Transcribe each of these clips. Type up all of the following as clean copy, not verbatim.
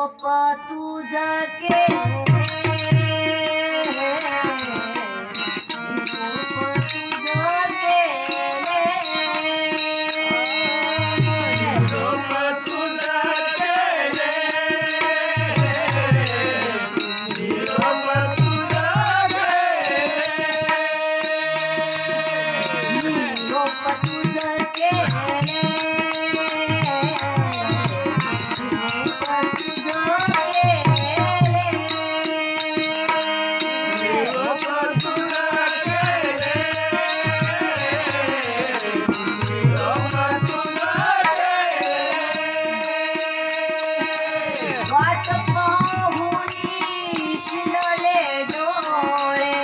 निरोप तुझ केले, निरोप तुझ केले, निरोप तुझ केले, निरोप तुझ केले, निरोप तुझ केले, वाट पाहून शिनले डोळे,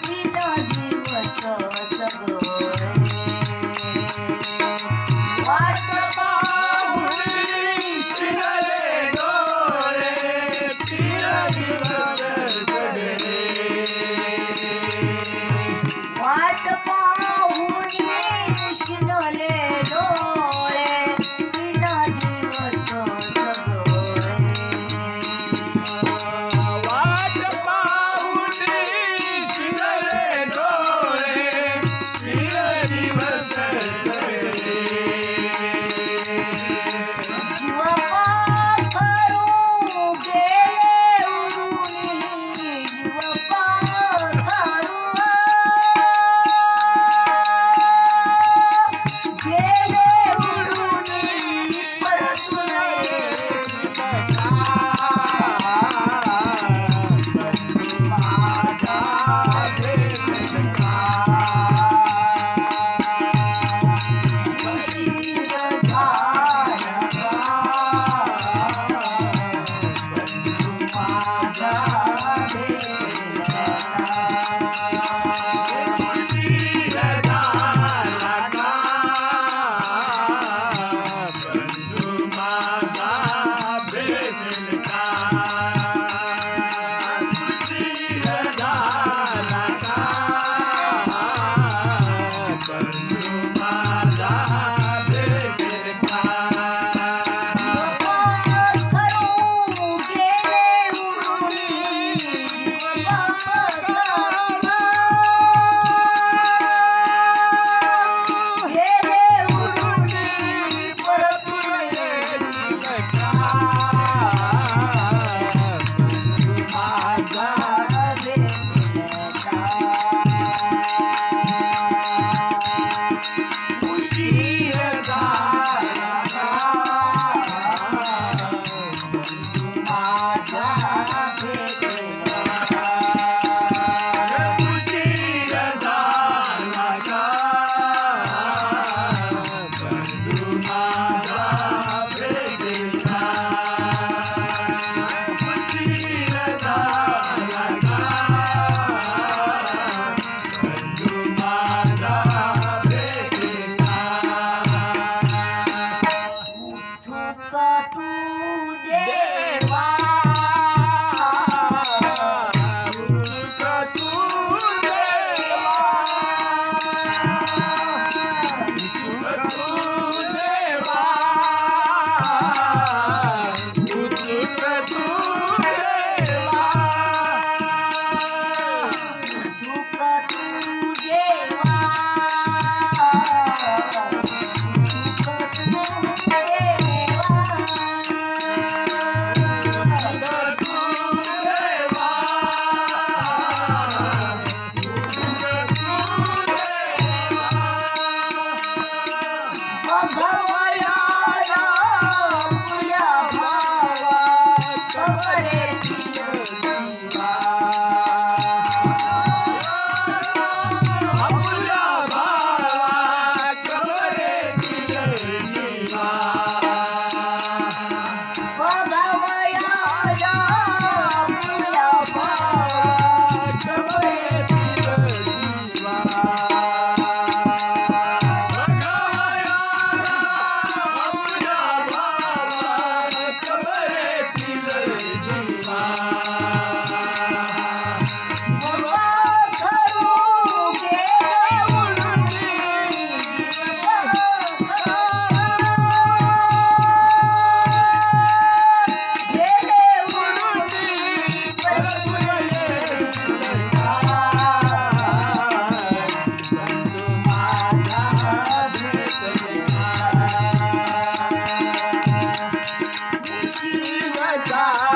तीन दिवस सगळे, वाट पाहून शिनले डोळे, तीन दिवस सगळे, वाट पाहून शिनले डोळे, तीन दिवस सगळे, वाट पाहून शिनले डोळे, तीन दिवस सगळे, जीव पाखरू गेले उडून, जीव पाखरू गेले उडून, परतून येत माझा भेटला उशीर झाला बंधू माझा भेटला, उशीर झाला का, बंधू माझा भेटेल का, उशीर झाला का, बंधू माझा भेटेल का, पाखरू गेले उडून, जीव पाखरू गेले उडून, परतून येत माझा भेटला, उशीर झाला का, माझा भेटला, उशीर झाला का, बंधू माझा भेटेल का, उशीर झाला का, बंधू माझा भेटेल का, उठू का तू देवा,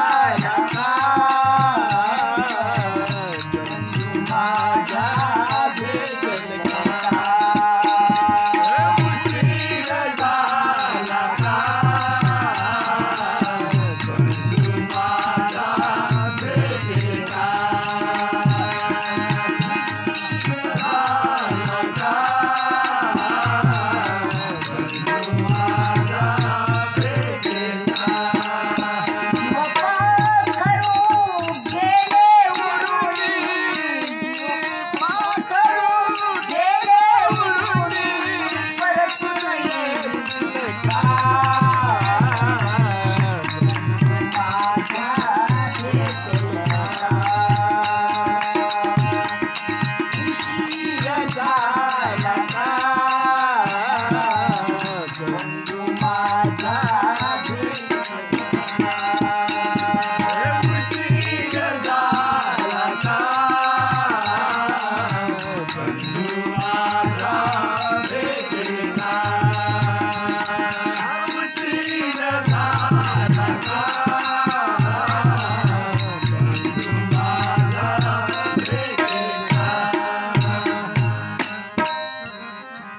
झाला का बंधू माझा भेटला का उशीर झाला का बंधू माझा भेटला झाला का बंधू माझा भेटला पाखरू गेले उडून पाखरू गेले उडून परतून येईल का माझा भेटला का उशीर झाला का बंधू माझा भेटला उशीर झाला का बंधू